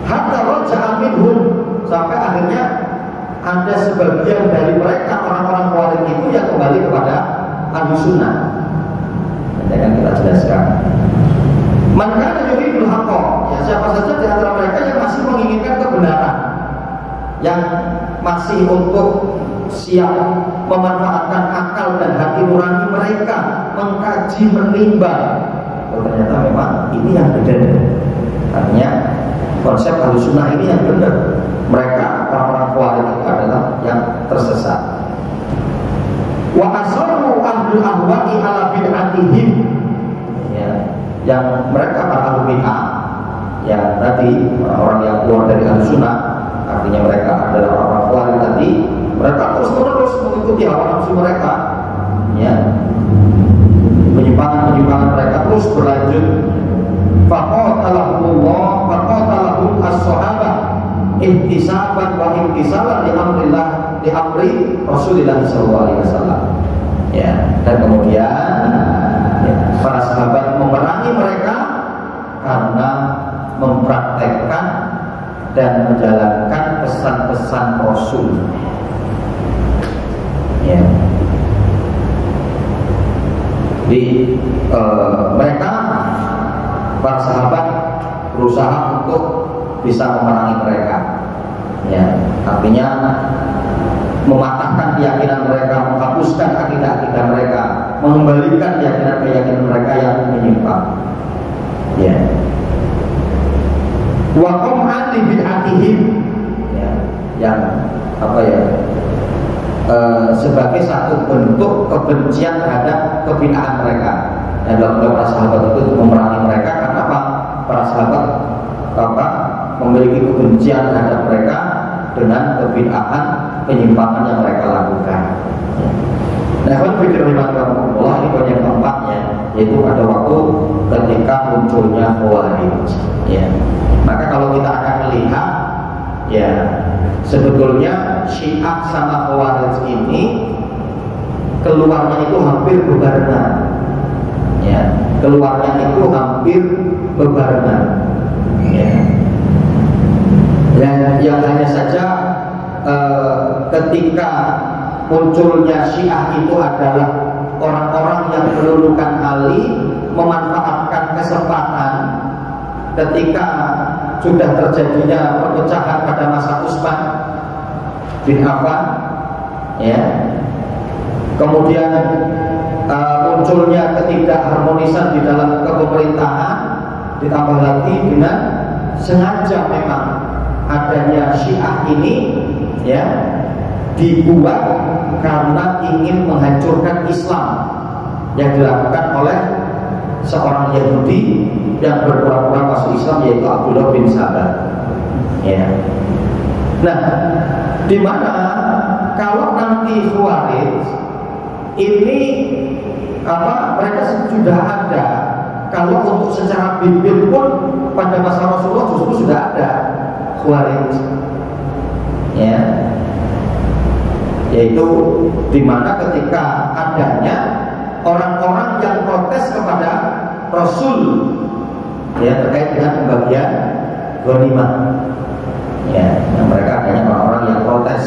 hatta raja'a minhum, sampai akhirnya ada sebagian dari mereka orang-orang Khawarij itu yang kembali kepada Ahlus Sunnah. Nanti akan kita jelaskan. Man kana yuridul haqqa, ya siapa saja di antara mereka yang masih menginginkan kebenaran, yang masih untuk siap memanfaatkan akal dan hati nurani mereka, mengkaji, menimbang. Oh, ternyata memang ini yang benar. Artinya konsep Ahlus Sunnah ini yang benar. Mereka orang-orang Khawarij itu adalah yang tersesat. Wa asarru ahlul ahwa'i ala bid'atihim, ya, yang mereka para ahli bid'ah, ya tadi orang yang keluar dari Ahlus Sunnah, artinya mereka adalah orang Khawarij tadi. Mereka terus-menerus mengikuti hawa nafsu mereka, ya, penyimpangan mereka terus berlanjut. Faqatalahumullah, faqatalahum as-sahabah intisaban wa intisalan li amrillah, li amri Rasulullah sallallahu alaihi wasallam. Ya, dan kemudian ya, para sahabat memerangi mereka karena mempraktekkan dan menjalankan pesan-pesan Rasul. Ya. Mereka para sahabat berusaha untuk bisa memerangi mereka, ya, artinya mematahkan keyakinan mereka, menghapuskan akidah-akidah mereka, mengembalikan keyakinan mereka yang menyimpang, ya. Wa qam'an li bid'atihim, ya, yang apa ya, sebagai satu bentuk kebencian terhadap kebid'ahan mereka. Dan dalam para sahabat itu memerangi mereka karena apa? Para sahabat memiliki kebencian terhadap mereka dengan kebid'ahan, penyimpangan yang mereka lakukan. Nah, kalau pikir Allah ini poin yang keempatnya, yaitu pada waktu ketika munculnya Khawarij. Ya. Maka kalau kita akan melihat, ya, sebetulnya Syiah sama Khawarij ini keluarnya itu hampir bebarengan, ya, keluarnya itu hampir bebarengan, ya. Yang hanya saja ketika munculnya Syiah itu adalah orang-orang yang melulukan alih, memanfaatkan kesempatan ketika sudah terjadinya perpecahan pada masa Utsman bin Affan, ya, kemudian munculnya ketidakharmonisan di dalam kepemerintahan, ditambah lagi dengan sengaja memang adanya Syiah ini, ya, dibuat karena ingin menghancurkan Islam yang dilakukan oleh seorang Yahudi yang berpura-pura masuk Islam, yaitu Abdullah bin Sabah, ya. Nah, di mana kalau nanti Khawarij ini mereka sudah ada, kalau untuk secara bibir pun pada masa Rasulullah justru sudah ada Khawarij, ya, yaitu di mana ketika adanya orang-orang yang protes kepada Rasul, ya, terkait dengan pembagian ghanimah, ya, yang mereka adanya orang-orang yang protes,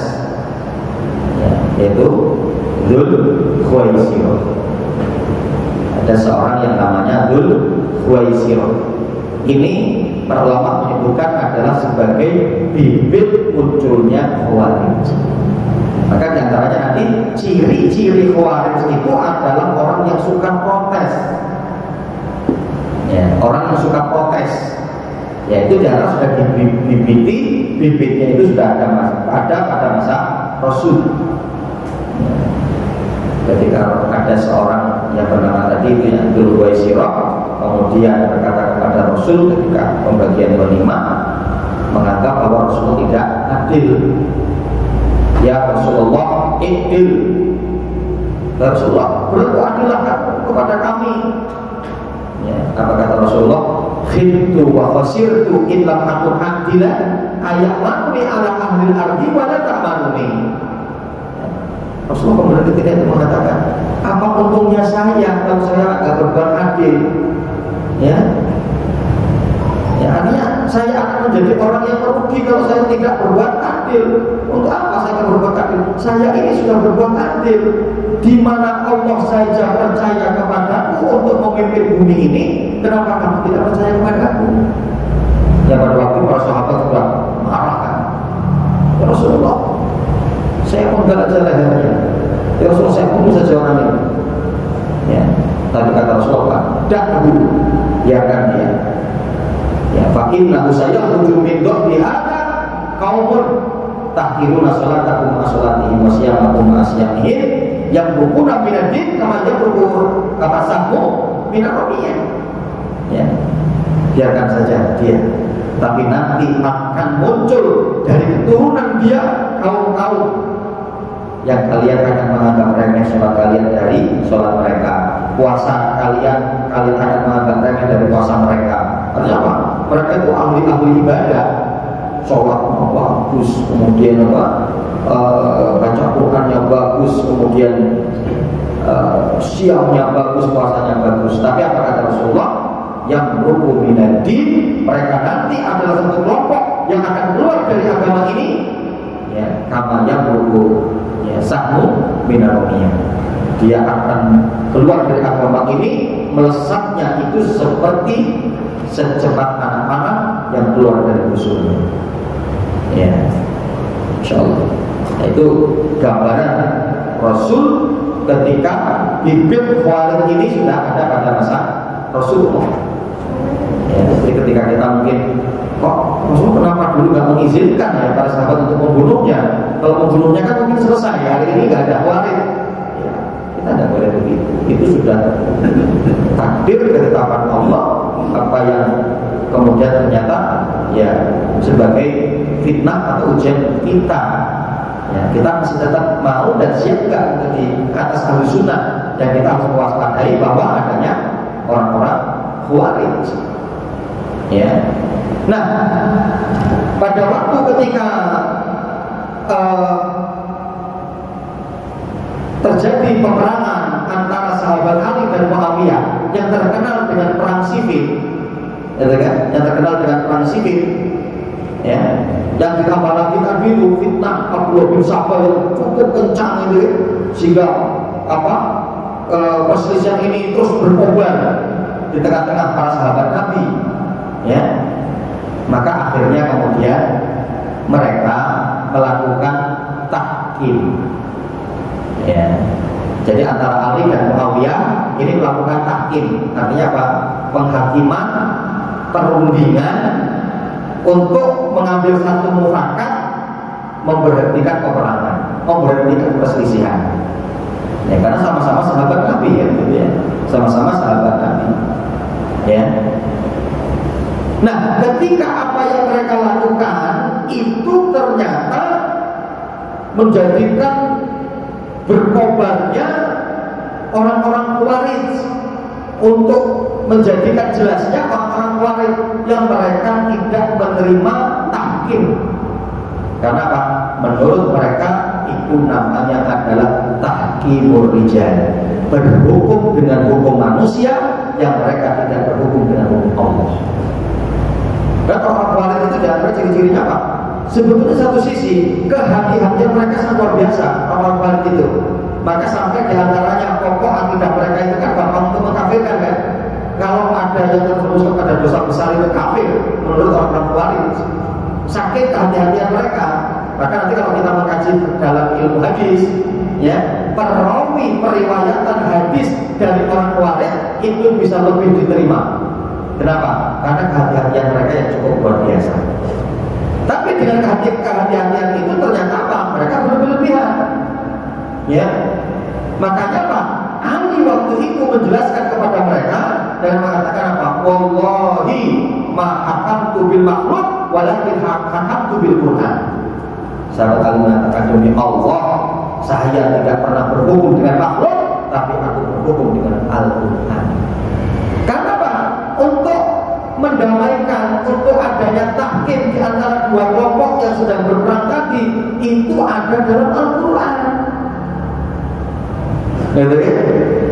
ya, yaitu Dzul Khuwaisirah. Ada seorang yang namanya Dzul Khuwaisirah. Ini para ulama menyebutkan adalah sebagai bibit munculnya Khawarij. Maka diantaranya nanti ciri-ciri Khawarij itu adalah orang yang suka protes, ya, orang yang suka protes, yaitu diantara sudah dibibiti, bibitnya itu sudah ada pada masa Rasul. Ketika ada seorang yang bernama tadi itu yang Dzul Khuwaisirah, kemudian berkata kepada Rasul ketika pembagian ghanimah, menganggap bahwa Rasul tidak adil. Ya Rasulullah, adil. Ya Rasulullah, beradilah kepada kami. Ya, apa kata Rasulullah? Khiltu wa khasirtu in lam akun adilan ayyamanuni ala ahli al-ardi wa la ta'manuni. Rasulullah kemudian ketika itu mengatakan, apa untungnya saya kalau saya agak berbuat adil, ya, ya, artinya Saya akan menjadi orang yang merugi kalau saya tidak berbuat adil. Untuk apa saya akan berbuat adil? Saya ini sudah berbuat adil. Di mana Allah saja percaya kepadaku untuk memimpin bumi ini, kenapa kamu tidak percaya kepadaku? Ya pada waktu para sahabat sudah marah kan. Ya Rasulullah, saya penggal aja lehernya. Ya Rasulullah, saya bunuh saja orang ini. Ya, tapi kata Rasulullah, dak dulu, biarkan dia. Ya, fa'innahu sayakhruju min dhahri hadza qaumun tahqiruna salatakum ma salatihim wa siyamakum ma siyamihim yamruquna min ad-din kama yamruqu kafasahu min ar-ramiyah. Ya, biarkan saja dia. Tapi nanti akan muncul dari keturunan dia kaum-kaum yang kalian akan menganggap remeh sholat kalian dari sholat mereka, puasa kalian akan menganggap remeh dari puasa mereka. Artinya apa? Mereka itu ahli-ahli ibadah, sholat bagus, kemudian baca Qurannya bagus, kemudian siamnya bagus, puasanya bagus. Tapi apa kata Rasulullah? Yang rukun minadin, mereka nanti adalah satu kelompok yang akan keluar dari agama ini. Ya, kama yang rukun sahmu minaromiyah, dia akan keluar dari agama ini, melesatnya itu seperti secepat anak panah yang keluar dari musuhnya. Ya, insyaallah. Itu gambaran Rasul ketika bibit Khawarij ini sudah ada pada masa Rasulullah. Ya, jadi ketika kita mungkin kok Rasul kenapa dulu nggak mengizinkan ya para sahabat untuk membunuhnya? Kalau membunuhnya kan mungkin selesai, hari ini nggak ada Khawarij. Ya, kita tidak boleh begitu. Itu sudah takdir ketetapan Allah, apa yang kemudian ternyata ya sebagai fitnah atau ujian kita. Ya, kita masih tetap mau dan siap nggak di atas ahli sunnah, dan kita harus mewaspadai bahwa adanya orang-orang Khawarij. Ya. Nah, pada waktu ketika terjadi peperangan antara sahabat Ali dan Muawiyah yang terkenal dengan perang sifil, ya, yang terkenal dengan perang sifil, ya, yang ditambah lagi tadi itu fitnah Abdullah bin Sabah yang cukup kencang itu, sehingga perselisihan ini terus berkobar di tengah-tengah para sahabat Nabi, ya. Maka akhirnya kemudian mereka melakukan tahkim, ya. Jadi antara Ali dan Muawiyah ini melakukan tahkim, artinya apa? Penghakiman, perundingan untuk mengambil satu mufakat, memberhentikan peperangan, memberhentikan perselisihan. Ya, karena sama-sama sahabat Nabi, ya, gitu ya. Sama-sama sahabat Nabi, ya. Nah, ketika apa yang mereka lakukan itu ternyata menjadikan berkobarnya orang-orang Khawarij, untuk menjadikan jelasnya orang-orang Khawarij yang mereka tidak menerima tahkim. Karena apa? Menurut mereka itu namanya adalah tahkimur rijal, berhukum dengan hukum manusia yang mereka tidak berhukum dengan hukum Allah. Dan orang Khawarij itu diantara ciri-cirinya apa? Sebetulnya satu sisi kehati-hatian mereka sangat luar biasa, orang Khawarij itu. Maka sampai diantaranya pokok akidah mereka itu kan bahkan untuk mengkafirkan kan. Kalau ada yang terjerumus kepada dosa besar itu kafir menurut orang Khawarij. Saking kehati-hatian mereka. Maka nanti kalau kita mengkaji dalam ilmu hadis, ya, perawi periwayatan hadis dari orang Khawarij itu bisa lebih diterima. Kenapa? Karena kehati-hatian mereka yang cukup luar biasa. Tapi dengan kehati-hatian itu ternyata apa? Mereka berlebihan. Ya, makanya apa? Ali waktu itu menjelaskan kepada mereka dan mengatakan apa? Wallahi ma hakamtu bil makhluk walakin hakamtu bil Quran. Sahabat Ali mengatakan, demi Allah, saya tidak pernah berhukum dengan makhluk, tapi aku berhukum dengan Al-Quran. Karena apa? Untuk mendamaikan, untuk adanya tahkim di antara dua kelompok yang sedang berperang tadi, itu ada dalam Al-Quran.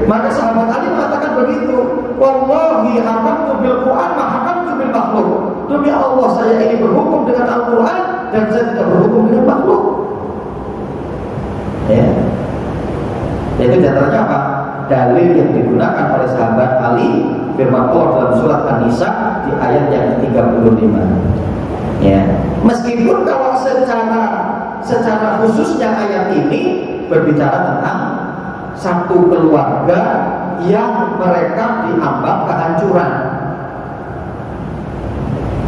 Maka sahabat Ali mengatakan begitu, wallahi hakamtu bil Quran ma hakamtu bil makhluk. demi Allah saya ini berhukum dengan Al-Quran dan saya tidak berhukum dengan makhluk. Ya, itu diantaranya apa? Dalil yang digunakan oleh sahabat Ali, firman Allah dalam surat An-Nisa di ayat yang ke-35. Ya, meskipun kalau secara khususnya ayat ini berbicara tentang satu keluarga yang mereka diambang kehancuran.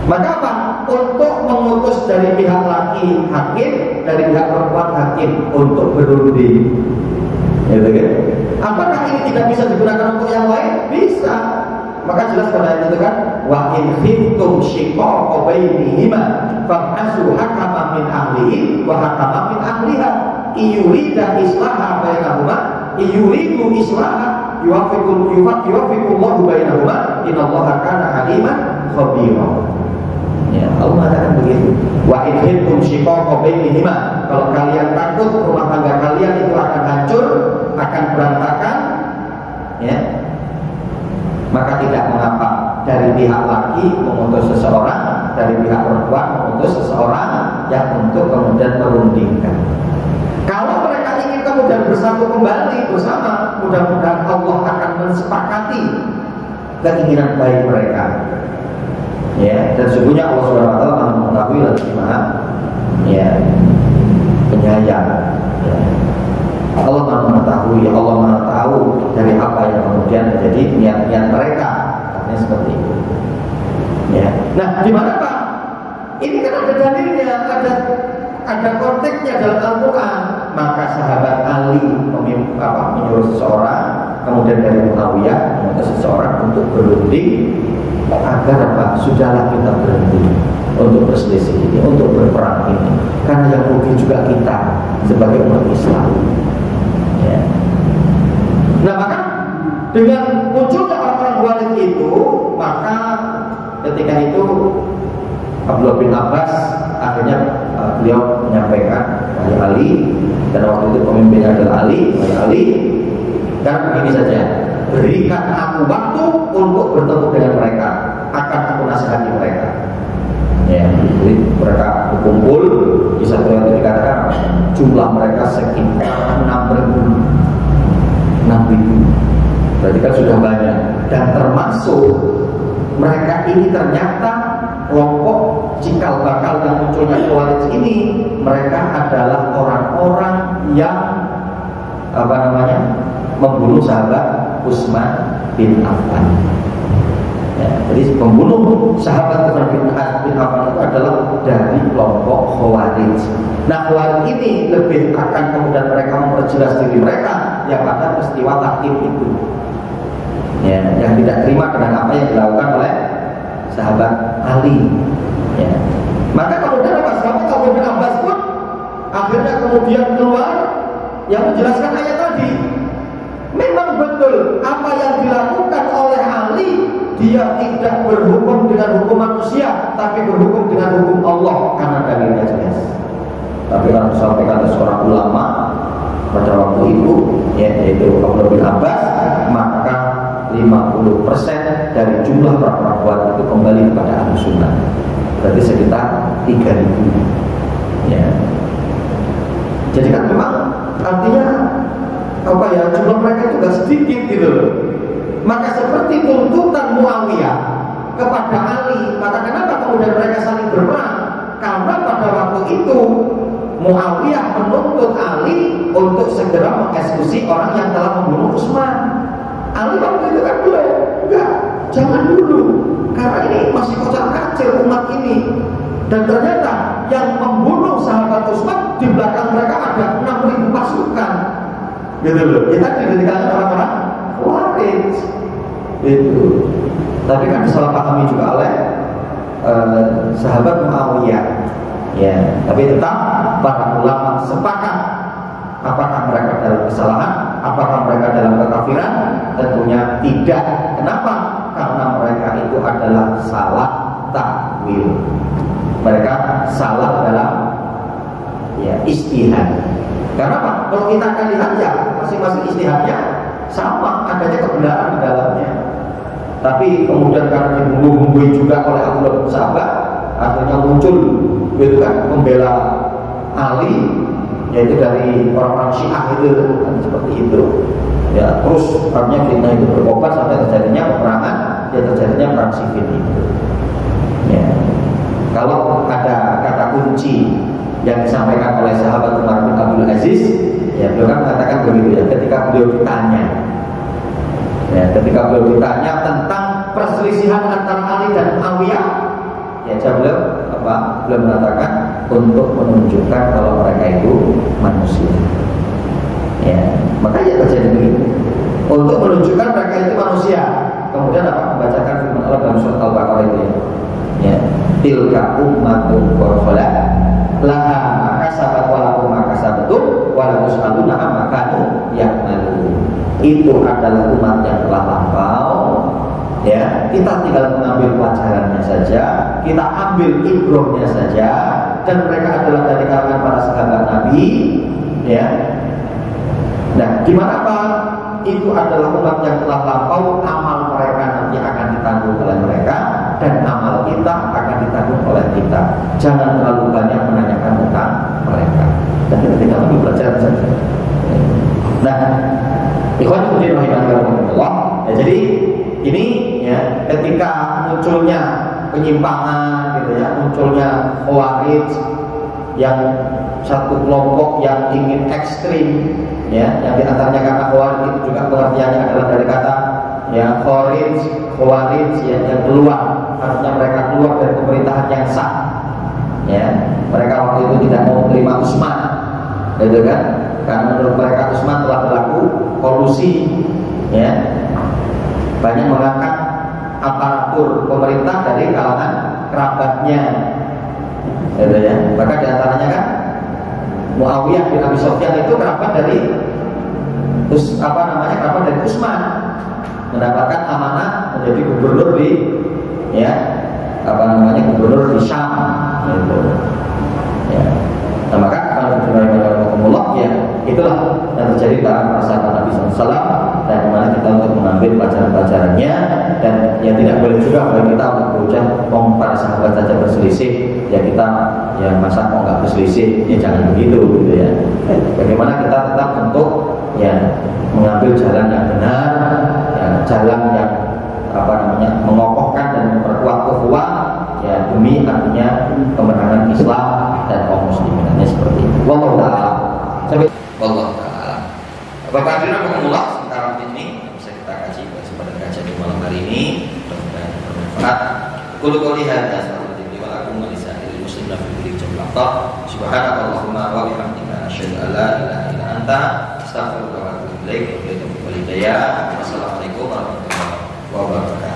Maka apa? Untuk mengutus dari pihak laki hakim, dari pihak perempuan hakim untuk berunding. Gitu kan? Apakah ini tidak bisa digunakan untuk yang lain? Bisa. Maka jelas pada ayat itu kan, wa in khiftum shiqaqa bainihima fab'asu hakaman min ahlihi wa hakaman min ahliha iyurida islaha bainahuma iyuridu islaha yuwaffiqullahu bainahuma innallaha kana aliman khabira. Ya, Allah mengatakan begitu. Wa in khiftum shiqaqa bainihima, kalau kalian takut rumah tangga kalian itu akan hancur, akan berantakan, ya, maka tidak mengapa dari pihak laki mengutus seseorang, dari pihak perempuan mengutus seseorang yang untuk kemudian merundingkan. Kalau mereka ingin kemudian bersatu kembali bersama, mudah-mudahan Allah akan mensepakati keinginan baik mereka. Ya, dan sesungguhnya Allah Subhanahu wa taala mengetahui lagi Maha, ya, penyayang. Ya. Allah Maha mengetahui, Allah Maha tahu dari apa yang kemudian menjadi niat-niat mereka. Artinya seperti itu. Ya. Nah, di mana Pak? Ini kan ada dalilnya, ada konteksnya dalam Al-Quran. Maka sahabat Ali menyuruh seseorang, kemudian dari Muawiyah meminta seseorang untuk berunding agar apa? Sudahlah kita berhenti untuk berselisih ini, untuk berperang ini, karena yang rugi juga kita sebagai umat Islam. Ya. Nah, maka dengan munculnya orang Walid itu, maka ketika itu Abdullah bin Abbas akhirnya beliau menyampaikan, wahai Ali, dan waktu itu pemimpinnya adalah Ali, wahai Ali, dan begini saja, berikan aku waktu untuk bertemu dengan mereka, akan aku nasihati mereka. Ya, jadi mereka berkumpul, di satu yang dikatakan jumlah mereka sekitar 6.000. Berarti kan sudah banyak. Dan termasuk mereka ini ternyata kelompok cikal bakal yang munculnya Khawarij ini, mereka adalah orang-orang yang membunuh sahabat Utsman bin Affan. Ya, jadi pembunuh sahabat Utsman bin Affan itu adalah dari kelompok Khawarij. Nah, Khawarij ini lebih akan kemudian mereka memperjelas diri mereka yang pada peristiwa Takim itu, ya, yang tidak terima dengan apa yang dilakukan oleh sahabat Ali. Ya. Maka kemudian Abdullah bin Abbas pun akhirnya kemudian keluar yang menjelaskan ayat tadi. Memang betul apa yang dilakukan oleh Ali, dia tidak berhukum dengan hukum manusia, tapi berhukum dengan hukum Allah karena dalilnya jelas. Tapi kalau disampaikan oleh seorang ulama pada waktu itu, yaitu Abdullah bin Abbas, maka 50% dari jumlah perempuan itu kembali kepada Ahlus Sunnah. Berarti sekitar 3.000. Ya. Jadi kan memang artinya jumlah mereka itu gak sedikit gitu loh. Maka seperti tuntutan Muawiyah kepada Ali, maka kenapa kemudian mereka saling berperang? Karena pada waktu itu Muawiyah menuntut Ali untuk segera mengeksekusi orang yang telah membunuh Utsman. Ali waktu itu kan enggak, jangan dulu, karena ini masih kocar-kacir umat ini. Dan ternyata yang membunuh sahabat Utsman di belakang mereka ada 6.000 pasukan. Gitu loh. Kita didirikan orang-orang Khawarij. Itu. Tapi kan disalahpahami juga oleh sahabat Muawiyah. Ya, tapi tetap para ulama sepakat apakah mereka dalam kesalahan, apakah mereka dalam kekafiran? Tentunya tidak. Kenapa? Karena mereka itu adalah salah takwil. Mereka salah dalam ijtihad. Karena apa? Kalau kita akan lihat masing-masing ijtihadnya sama, adanya kebenaran di dalamnya. Tapi kemudian karena dibumbu-bumbui juga oleh Abdullah bin Sabah, akhirnya muncul itu kan pembela Ali, yaitu dari orang-orang Syiah itu kan, seperti itu. Ya, terus artinya fitnah itu berkobar sampai terjadinya peperangan, ya terjadinya perang sifil itu. Ya. Kalau ada kata kunci yang disampaikan oleh sahabat Umar bin Abdul Aziz, ya beliau kan mengatakan begitu ya, ketika beliau ditanya tentang perselisihan antara Ali dan Muawiyah, ya beliau beliau mengatakan untuk menunjukkan kalau mereka itu manusia. Ya, maka ya terjadi begitu. Untuk menunjukkan mereka itu manusia. Kemudian membacakan firman Allah dalam surat Al-Baqarah itu ya. Ya, tilka ummatun qad khalat laha ma kasabat wa lakum ma kasabtum wa la tus'aluna amma kanu ya'malun. Itu adalah umat yang telah lampau. Ya, kita tinggal mengambil pelajarannya saja, kita ambil ibrohnya saja, dan mereka adalah dari kalangan para sahabat Nabi. Ya. Nah, gimana Pak? Itu adalah umat yang telah lampau, amal mereka nanti akan ditanggung oleh mereka, dan amal kita akan ditanggung oleh kita. Jangan terlalu banyak menanyakan tentang mereka. Dan kita tinggal ambil pelajaran saja. Nah, ikhwan fillah rahimakumullah. Ya, jadi ini ya, ketika munculnya penyimpangan gitu ya, munculnya Khawarij yang satu kelompok yang ingin ekstrim ya, yang diantaranya karena Khawarij itu juga pengertiannya adalah dari kata ya Khawarij ya, yang keluar, artinya mereka keluar dari pemerintahan yang sah ya. Mereka waktu itu tidak mau menerima Utsman gitu kan, karena menurut mereka Utsman telah berlaku kolusi ya, banyak mengangkat aparatur pemerintah dari kalangan kerabatnya gitu ya. Maka diantaranya kan Muawiyah bin Abi Sufyan itu kerabat dari kerabat dari Utsman, mendapatkan amanah menjadi gubernur di gubernur di Syam gitu. Ya. Nah, maka ya, itulah yang terjadi dalam persahabatan Nabi SAW, dan dimana kita untuk mengambil pelajaran-pelajarannya, dan yang tidak boleh juga bagi kita untuk berucap para sahabat saja berselisih, ya kita ya masa kok nggak berselisih, ya jangan begitu gitu ya. Bagaimana kita tetap untuk ya mengambil jalan yang benar, ya, jalan yang mengokohkan dan memperkuat ukhuwah ya, demi artinya kemenangan Islam dan kaum muslimin. Seperti itu. Wallahu ta'ala. Wallahu ta'ala. Bapak hadirin rahimakumullah, sementara ini bisa kita kaji pada kajian di malam hari ini, mudah-mudahan bermanfaat. Qul qouli hadza astaghfirullahi wa lakum wa lisa'iril muslimina fi kulli jama'ah. Subhanakallahumma wa bihamdika asyhadu an la ilaha illa anta astaghfiruka wa atubu ilaik. Wassalamualaikum warahmatullahi wabarakatuh.